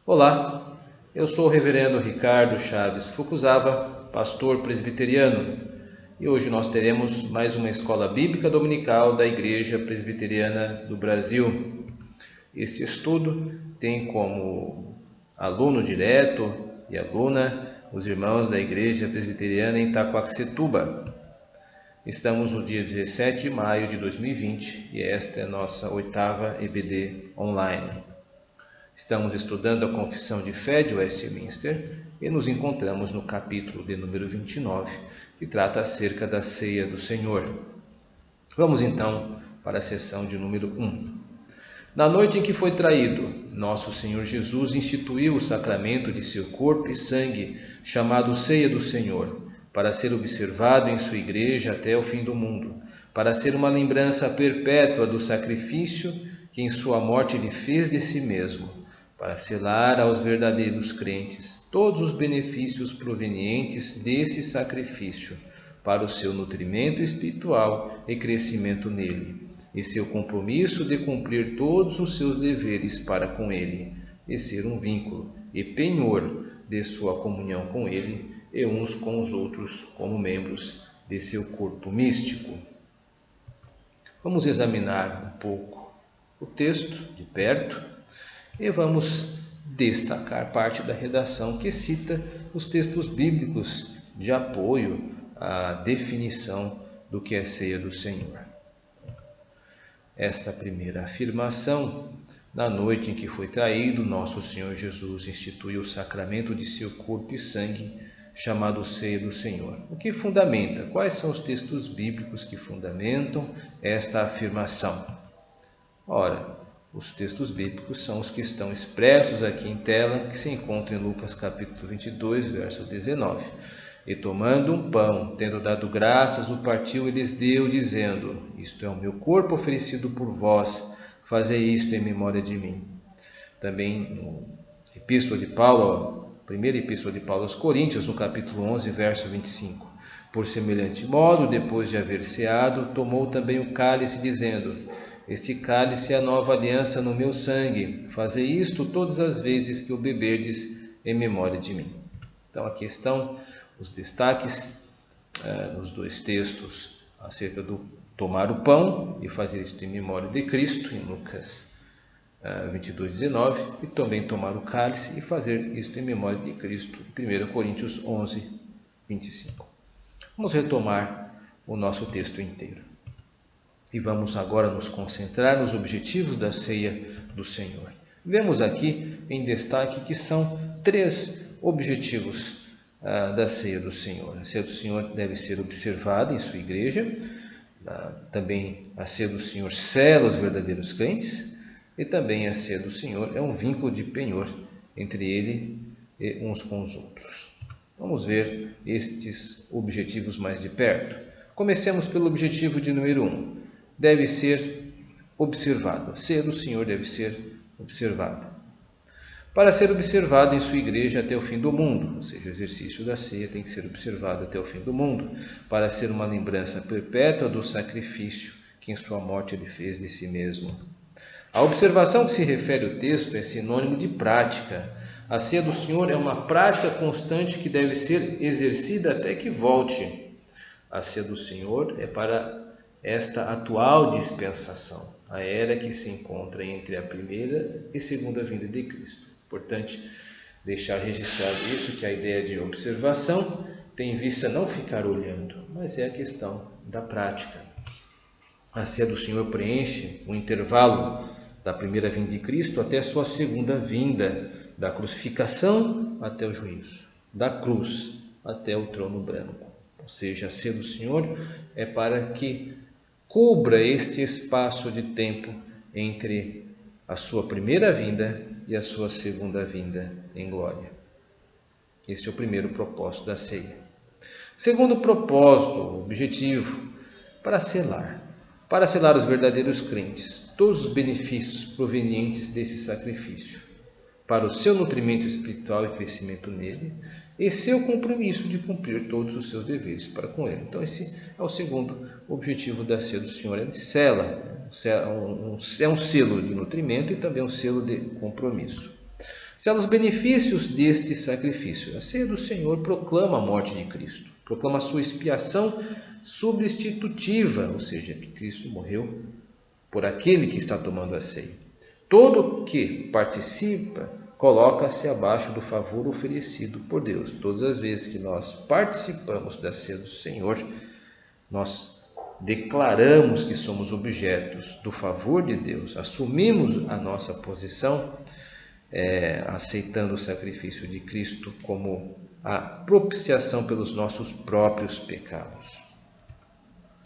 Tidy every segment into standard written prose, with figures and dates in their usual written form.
Olá, eu sou o Reverendo Ricardo Chaves Fukuzawa, pastor presbiteriano, e hoje nós teremos mais uma escola bíblica dominical da Igreja Presbiteriana do Brasil. Este estudo tem como aluno direto e aluna os irmãos da Igreja Presbiteriana em Itaquaquecetuba. Estamos no dia 17 de maio de 2020 e esta é a nossa 8ª EBD online. Estamos estudando a Confissão de Fé de Westminster e nos encontramos no capítulo de número 29, que trata acerca da Ceia do Senhor. Vamos então para a sessão de número 1. Na noite em que foi traído, nosso Senhor Jesus instituiu o sacramento de seu corpo e sangue, chamado Ceia do Senhor, para ser observado em sua igreja até o fim do mundo, para ser uma lembrança perpétua do sacrifício que em sua morte ele fez de si mesmo, para selar aos verdadeiros crentes todos os benefícios provenientes desse sacrifício, para o seu nutrimento espiritual e crescimento nele, e seu compromisso de cumprir todos os seus deveres para com ele, e ser um vínculo e penhor de sua comunhão com ele e uns com os outros como membros de seu corpo místico. Vamos examinar um pouco o texto de perto e vamos destacar parte da redação que cita os textos bíblicos de apoio à definição do que é ceia do Senhor. Esta primeira afirmação, na noite em que foi traído, nosso Senhor Jesus instituiu o sacramento de seu corpo e sangue, chamado Ceia do Senhor. O que fundamenta? Quais são os textos bíblicos que fundamentam esta afirmação? Ora, os textos bíblicos são os que estão expressos aqui em tela, que se encontram em Lucas capítulo 22, verso 19. E tomando um pão, tendo dado graças, o partiu e lhes deu, dizendo: Isto é o meu corpo oferecido por vós, fazei isto em memória de mim. Também no Epístola de Paulo, primeira Epístola de Paulo aos Coríntios, no capítulo 11, verso 25. Por semelhante modo, depois de haver ceado, tomou também o cálice, dizendo: Este cálice é a nova aliança no meu sangue. Fazei isto todas as vezes que o beberdes em memória de mim. Então aqui estão os destaques nos dois textos acerca do tomar o pão e fazer isto em memória de Cristo, em Lucas 22, 19, e também tomar o cálice e fazer isto em memória de Cristo, em 1 Coríntios 11, 25. Vamos retomar o nosso texto inteiro. E vamos agora nos concentrar nos objetivos da ceia do Senhor. Vemos aqui em destaque que são 3 objetivos da ceia do Senhor. A ceia do Senhor deve ser observada em sua igreja. Também a ceia do Senhor sela os verdadeiros crentes. E também a ceia do Senhor é um vínculo de penhor entre ele e uns com os outros. Vamos ver estes objetivos mais de perto. Comecemos pelo objetivo de número 1. Deve ser observado. A ceia do Senhor deve ser observada. Para ser observado em sua igreja até o fim do mundo, ou seja, o exercício da ceia tem que ser observado até o fim do mundo, para ser uma lembrança perpétua do sacrifício que em sua morte ele fez de si mesmo. A observação que se refere ao texto é sinônimo de prática. A ceia do Senhor é uma prática constante que deve ser exercida até que volte. A ceia do Senhor é para esta atual dispensação, a era que se encontra entre a primeira e segunda vinda de Cristo. Importante deixar registrado isso, que a ideia de observação tem em vista não ficar olhando, mas é a questão da prática. A ceia do Senhor preenche o intervalo da primeira vinda de Cristo até a sua segunda vinda, da crucificação até o juízo, da cruz até o trono branco. Ou seja, a ceia do Senhor é para que cubra este espaço de tempo entre a sua primeira vinda e a sua segunda vinda em glória. Este é o primeiro propósito da ceia. Segundo propósito, objetivo, para selar os verdadeiros crentes todos os benefícios provenientes desse sacrifício, para o seu nutrimento espiritual e crescimento nele, e seu compromisso de cumprir todos os seus deveres para com ele. Então esse é o segundo objetivo da ceia do Senhor. Ele sela, é um selo de nutrimento e também um selo de compromisso. Os benefícios deste sacrifício. A ceia do Senhor proclama a morte de Cristo, proclama a sua expiação substitutiva, ou seja, que Cristo morreu por aquele que está tomando a ceia. Todo que participa coloca-se abaixo do favor oferecido por Deus. Todas as vezes que nós participamos da ceia do Senhor, nós declaramos que somos objetos do favor de Deus, assumimos a nossa posição, aceitando o sacrifício de Cristo como a propiciação pelos nossos próprios pecados.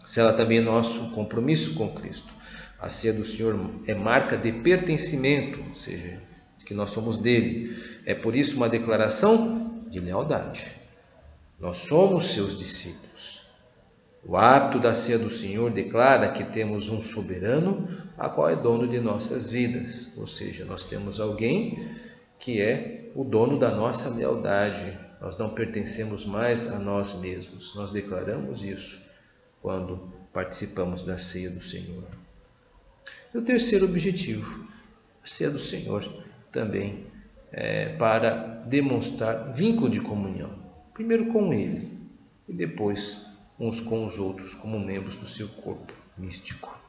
Sela também nosso compromisso com Cristo. A ceia do Senhor é marca de pertencimento, ou seja, que nós somos dele. É por isso uma declaração de lealdade. Nós somos seus discípulos. O hábito da ceia do Senhor declara que temos um soberano, a qual é dono de nossas vidas. Ou seja, nós temos alguém que é o dono da nossa lealdade. Nós não pertencemos mais a nós mesmos. Nós declaramos isso quando participamos da ceia do Senhor. E o terceiro objetivo, a ceia do Senhor, também para demonstrar vínculo de comunhão. Primeiro com Ele e depois uns com os outros como membros do seu corpo místico.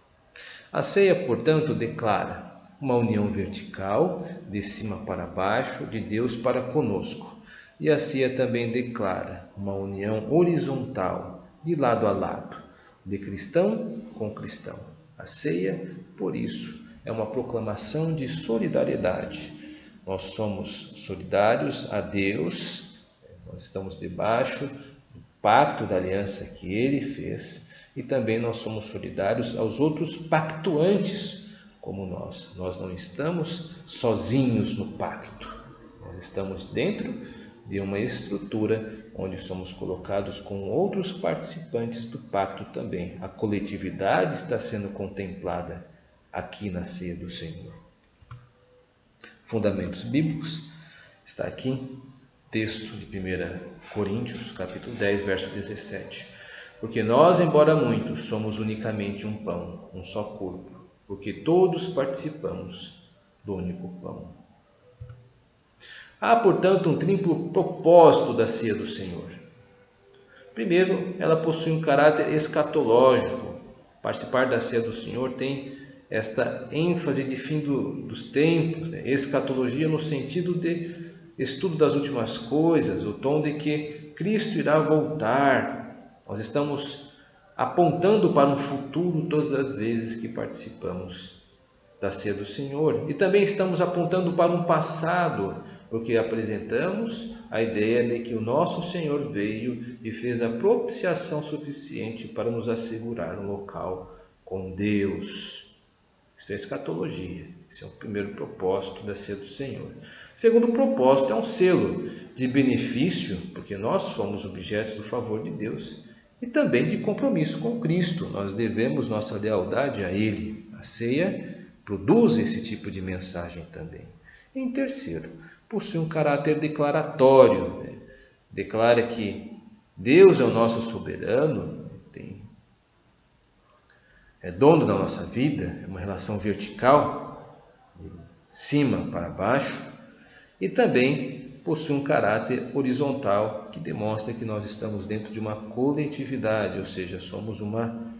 A ceia, portanto, declara uma união vertical, de cima para baixo, de Deus para conosco. E a ceia também declara uma união horizontal, de lado a lado, de cristão com cristão. A ceia, por isso, é uma proclamação de solidariedade. Nós somos solidários a Deus, nós estamos debaixo do pacto da aliança que Ele fez, e também nós somos solidários aos outros pactuantes como nós. Nós não estamos sozinhos no pacto, nós estamos dentro de uma estrutura onde somos colocados com outros participantes do pacto também. A coletividade está sendo contemplada aqui na ceia do Senhor. Fundamentos bíblicos, está aqui, texto de 1 Coríntios, capítulo 10, verso 17. Porque nós, embora muitos, somos unicamente um pão, um só corpo, porque todos participamos do único pão. Há, portanto, um triplo propósito da ceia do Senhor. Primeiro, ela possui um caráter escatológico. Participar da ceia do Senhor tem esta ênfase de fim dos tempos, escatologia no sentido de estudo das últimas coisas, o tom de que Cristo irá voltar. Nós estamos apontando para um futuro todas as vezes que participamos da ceia do Senhor. E também estamos apontando para um passado, porque apresentamos a ideia de que o nosso Senhor veio e fez a propiciação suficiente para nos assegurar um local com Deus. Isso é escatologia. Esse é o primeiro propósito da ceia do Senhor. O segundo propósito é um selo de benefício, porque nós fomos objetos do favor de Deus, e também de compromisso com Cristo. Nós devemos nossa lealdade a Ele. A ceia produz esse tipo de mensagem também. Em terceiro, possui um caráter declaratório. Declara que Deus é o nosso soberano, é dono da nossa vida, é uma relação vertical, de cima para baixo, e também possui um caráter horizontal, que demonstra que nós estamos dentro de uma coletividade, ou seja, somos uma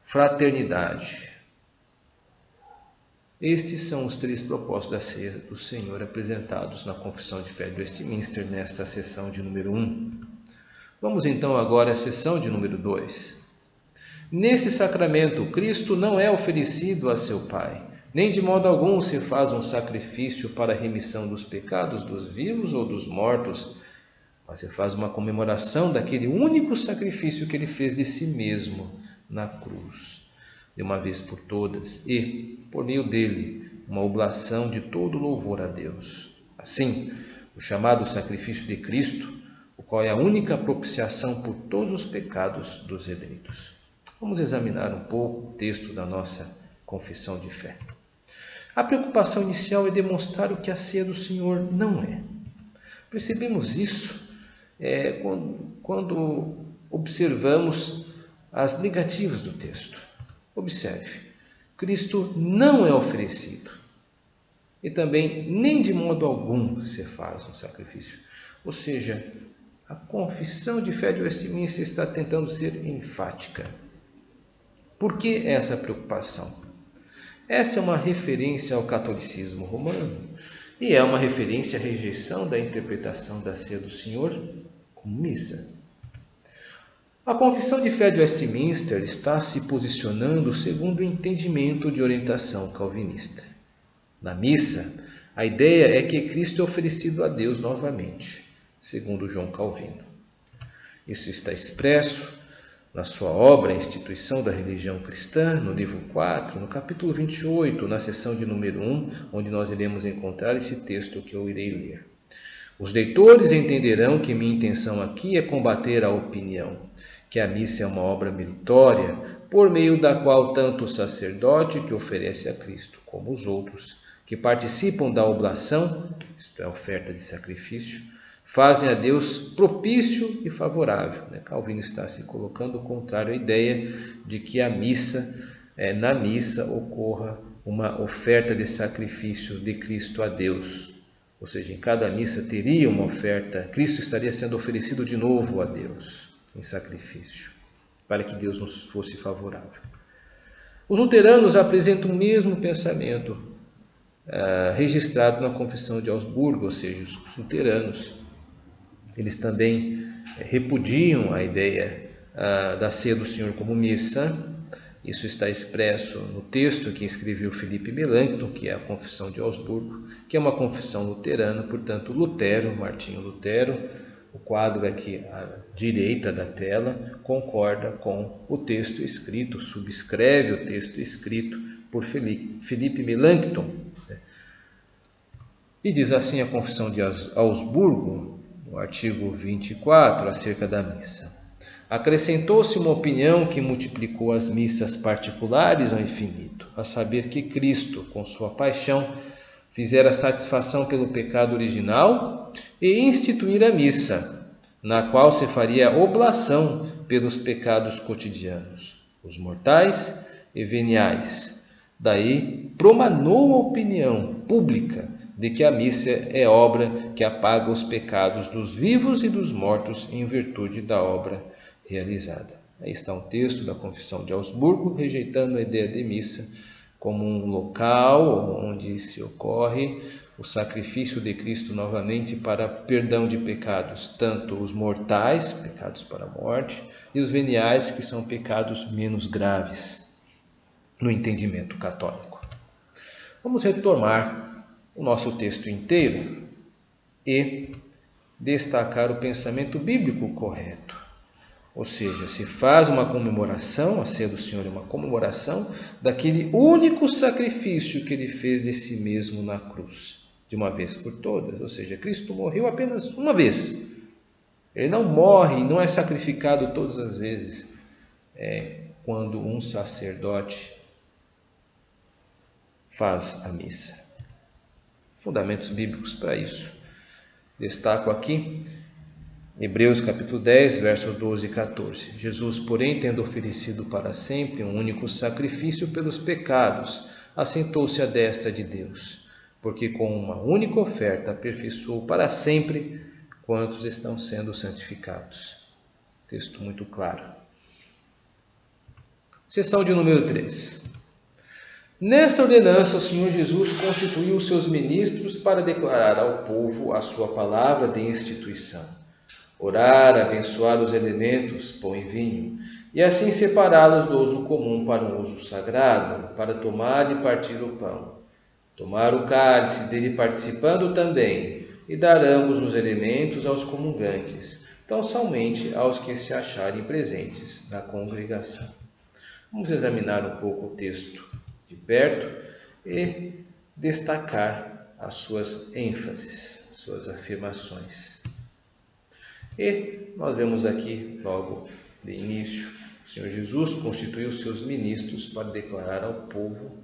fraternidade. Estes são os três propósitos da ceia do Senhor apresentados na Confissão de Fé de Westminster, nesta sessão de número 1. Vamos então agora à sessão de número 2. Nesse sacramento, Cristo não é oferecido a seu Pai, nem de modo algum se faz um sacrifício para a remissão dos pecados dos vivos ou dos mortos, mas se faz uma comemoração daquele único sacrifício que ele fez de si mesmo na cruz, de uma vez por todas, e, por meio dele, uma oblação de todo louvor a Deus. Assim, o chamado sacrifício de Cristo, o qual é a única propiciação por todos os pecados dos eleitos. Vamos examinar um pouco o texto da nossa confissão de fé. A preocupação inicial é demonstrar o que a ceia do Senhor não é. Percebemos isso quando observamos as negativas do texto. Observe, Cristo não é oferecido. e também nem de modo algum se faz um sacrifício. Ou seja, a confissão de fé de Westminster está tentando ser enfática. Por que essa preocupação? Essa é uma referência ao catolicismo romano e é uma referência à rejeição da interpretação da ceia do Senhor como missa. A confissão de fé de Westminster está se posicionando segundo o entendimento de orientação calvinista. Na missa, a ideia é que Cristo é oferecido a Deus novamente, segundo João Calvino. Isso está expresso na sua obra A Instituição da Religião Cristã, no livro 4, no capítulo 28, na seção de número 1, onde nós iremos encontrar esse texto que eu irei ler. Os leitores entenderão que minha intenção aqui é combater a opinião, que a missa é uma obra meritória, por meio da qual tanto o sacerdote que oferece a Cristo, como os outros, que participam da oblação, isto é, a oferta de sacrifício, fazem a Deus propício e favorável. Calvino está se colocando contrário à ideia de que na missa ocorra uma oferta de sacrifício de Cristo a Deus. Ou seja, em cada missa teria uma oferta, Cristo estaria sendo oferecido de novo a Deus em sacrifício, para que Deus nos fosse favorável. Os luteranos apresentam o mesmo pensamento registrado na Confissão de Augsburgo, ou seja, os luteranos. Eles também repudiam a ideia da ceia do Senhor como missa. Isso está expresso no texto que escreveu Felipe Melanchthon, que é a Confissão de Augsburgo, que é uma confissão luterana, portanto, Lutero, Martinho Lutero, o quadro aqui à direita da tela, concorda com o texto escrito, subscreve o texto escrito por Felipe Melanchthon. E diz assim a Confissão de Augsburgo, no artigo 24, acerca da missa. Acrescentou-se uma opinião que multiplicou as missas particulares ao infinito, a saber que Cristo, com sua paixão, fizera satisfação pelo pecado original e instituir a missa, na qual se faria oblação pelos pecados cotidianos, os mortais e veniais. Daí promanou a opinião pública de que a missa é obra que apaga os pecados dos vivos e dos mortos em virtude da obra realizada. Aí está um texto da Confissão de Augsburgo, rejeitando a ideia de missa como um local onde se ocorre o sacrifício de Cristo novamente para perdão de pecados, tanto os mortais, pecados para a morte, e os veniais, que são pecados menos graves, no entendimento católico. Vamos retomar o nosso texto inteiro e destacar o pensamento bíblico correto. Ou seja, se faz uma comemoração, a ceia do Senhor é uma comemoração daquele único sacrifício que ele fez de si mesmo na cruz, de uma vez por todas. Ou seja, Cristo morreu apenas uma vez. Ele não morre, não é sacrificado todas as vezes quando um sacerdote faz a missa. Fundamentos bíblicos para isso. Destaco aqui Hebreus capítulo 10, versos 12 e 14. Jesus, porém, tendo oferecido para sempre um único sacrifício pelos pecados, assentou-se à destra de Deus, porque com uma única oferta aperfeiçoou para sempre quantos estão sendo santificados. Texto muito claro. Seção de número 3. Nesta ordenança, o Senhor Jesus constituiu os seus ministros para declarar ao povo a sua palavra de instituição. Orar, abençoar os elementos, pão e vinho, e assim separá-los do uso comum para um uso sagrado, para tomar e partir o pão. Tomar o cálice dele participando também, e dar ambos os elementos aos comungantes, tão somente aos que se acharem presentes na congregação. Vamos examinar um pouco o texto de perto e destacar as suas ênfases, as suas afirmações. E nós vemos aqui, logo de início, o Senhor Jesus constituiu seus ministros para declarar ao povo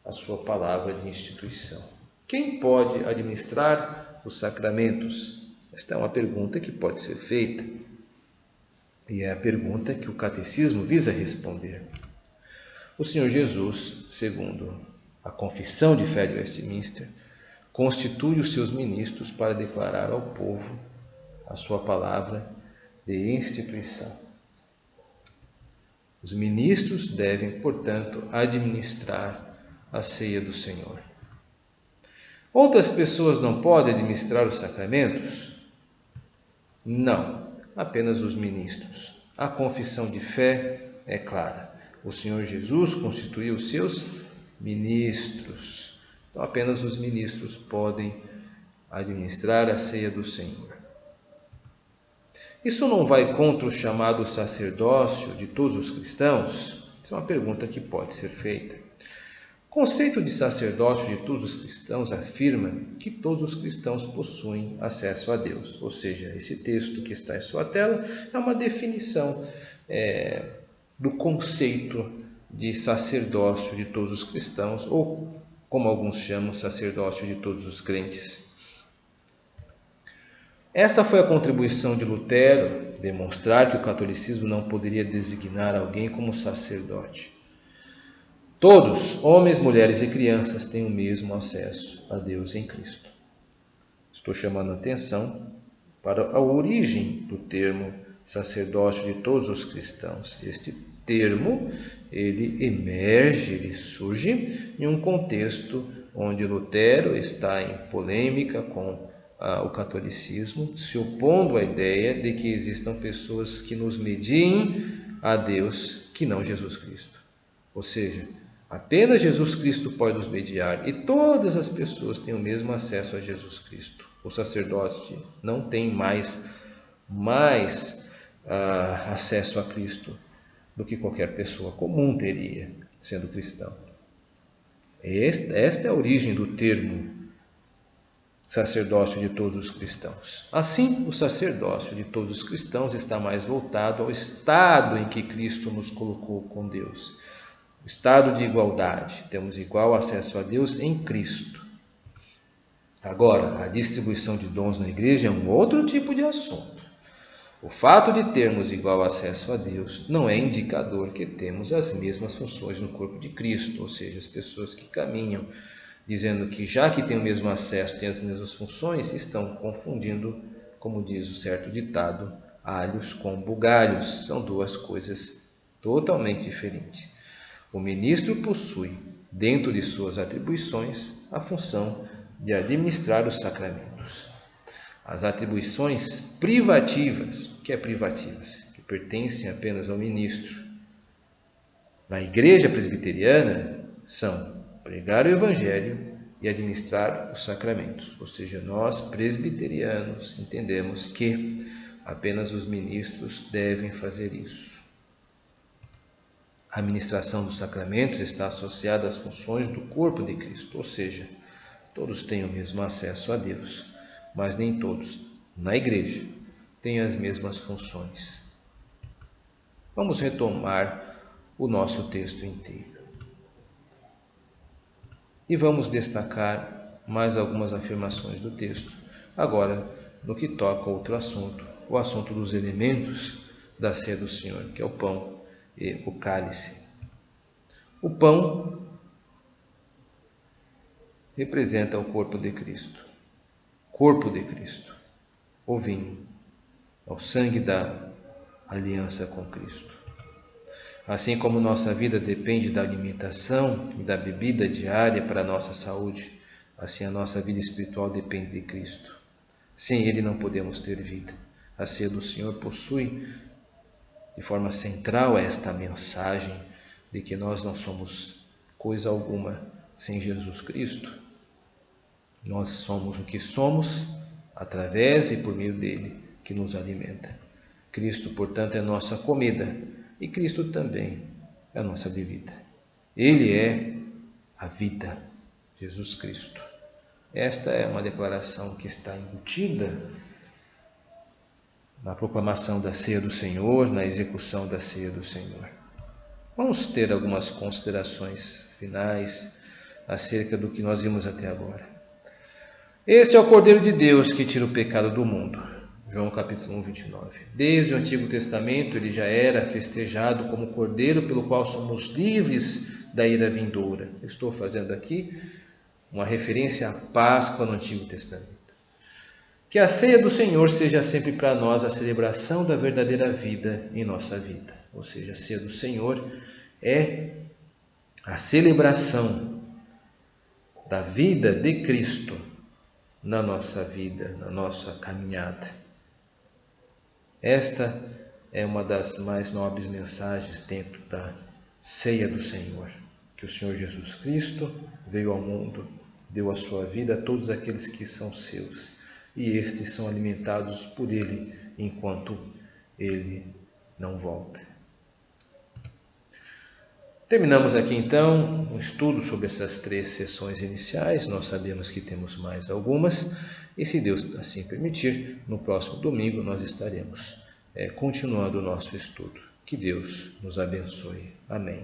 a sua palavra de instituição. Quem pode administrar os sacramentos? Esta é uma pergunta que pode ser feita e é a pergunta que o catecismo visa responder. O Senhor Jesus, segundo a Confissão de Fé de Westminster, constitui os seus ministros para declarar ao povo a sua palavra de instituição. Os ministros devem, portanto, administrar a ceia do Senhor. Outras pessoas não podem administrar os sacramentos? Não, apenas os ministros. A confissão de fé é clara. O Senhor Jesus constituiu os seus ministros. Então, apenas os ministros podem administrar a ceia do Senhor. Isso não vai contra o chamado sacerdócio de todos os cristãos? Essa é uma pergunta que pode ser feita. O conceito de sacerdócio de todos os cristãos afirma que todos os cristãos possuem acesso a Deus. Ou seja, esse texto que está em sua tela é uma definição do conceito de sacerdócio de todos os cristãos, ou como alguns chamam, sacerdócio de todos os crentes. Essa foi a contribuição de Lutero, demonstrar que o catolicismo não poderia designar alguém como sacerdote. Todos, homens, mulheres e crianças, têm o mesmo acesso a Deus em Cristo. Estou chamando a atenção para a origem do termo sacerdócio de todos os cristãos. Este termo, ele emerge, ele surge em um contexto onde Lutero está em polêmica com o catolicismo, se opondo à ideia de que existam pessoas que nos mediem a Deus que não Jesus Cristo. Ou seja, apenas Jesus Cristo pode nos mediar e todas as pessoas têm o mesmo acesso a Jesus Cristo. O sacerdote não tem mais acesso a Cristo do que qualquer pessoa comum teria, sendo cristão. Esta é a origem do termo sacerdócio de todos os cristãos. Assim, o sacerdócio de todos os cristãos está mais voltado ao estado em que Cristo nos colocou com Deus. O estado de igualdade. Temos igual acesso a Deus em Cristo. Agora, a distribuição de dons na igreja é um outro tipo de assunto. O fato de termos igual acesso a Deus não é indicador que temos as mesmas funções no corpo de Cristo, ou seja, as pessoas que caminham dizendo que já que tem o mesmo acesso, tem as mesmas funções, estão confundindo, como diz o certo ditado, alhos com bugalhos. São duas coisas totalmente diferentes. O ministro possui, dentro de suas atribuições, a função de administrar os sacramentos. As atribuições privativas, o que é privativas? Que pertencem apenas ao ministro. Na igreja presbiteriana, são pregar o Evangelho e administrar os sacramentos. Ou seja, nós presbiterianos entendemos que apenas os ministros devem fazer isso. A administração dos sacramentos está associada às funções do corpo de Cristo, ou seja, todos têm o mesmo acesso a Deus, mas nem todos, na igreja, têm as mesmas funções. Vamos retomar o nosso texto inteiro. E vamos destacar mais algumas afirmações do texto, agora no que toca a outro assunto, o assunto dos elementos da ceia do Senhor, que é o pão e o cálice. O pão representa o corpo de Cristo. Corpo de Cristo. O vinho é o sangue da aliança com Cristo. Assim como nossa vida depende da alimentação e da bebida diária para a nossa saúde, assim a nossa vida espiritual depende de Cristo. Sem Ele não podemos ter vida. A ceia do Senhor possui de forma central esta mensagem de que nós não somos coisa alguma sem Jesus Cristo. Nós somos o que somos através e por meio dele que nos alimenta. Cristo, portanto, é nossa comida. E Cristo também é a nossa bebida. Ele é a vida, Jesus Cristo. Esta é uma declaração que está embutida na proclamação da ceia do Senhor, na execução da ceia do Senhor. Vamos ter algumas considerações finais acerca do que nós vimos até agora. Este é o Cordeiro de Deus que tira o pecado do mundo. João capítulo 1, 29. Desde o Antigo Testamento ele já era festejado como Cordeiro pelo qual somos livres da ira vindoura. Estou fazendo aqui uma referência à Páscoa no Antigo Testamento. Que a ceia do Senhor seja sempre para nós a celebração da verdadeira vida em nossa vida. Ou seja, a ceia do Senhor é a celebração da vida de Cristo na nossa vida, na nossa caminhada. Esta é uma das mais nobres mensagens dentro da ceia do Senhor, que o Senhor Jesus Cristo veio ao mundo, deu a sua vida a todos aqueles que são seus, e estes são alimentados por Ele enquanto Ele não volta. Terminamos aqui então um estudo sobre essas 3 sessões iniciais. Nós sabemos que temos mais algumas, e se Deus assim permitir, no próximo domingo nós estaremos continuando o nosso estudo. Que Deus nos abençoe. Amém.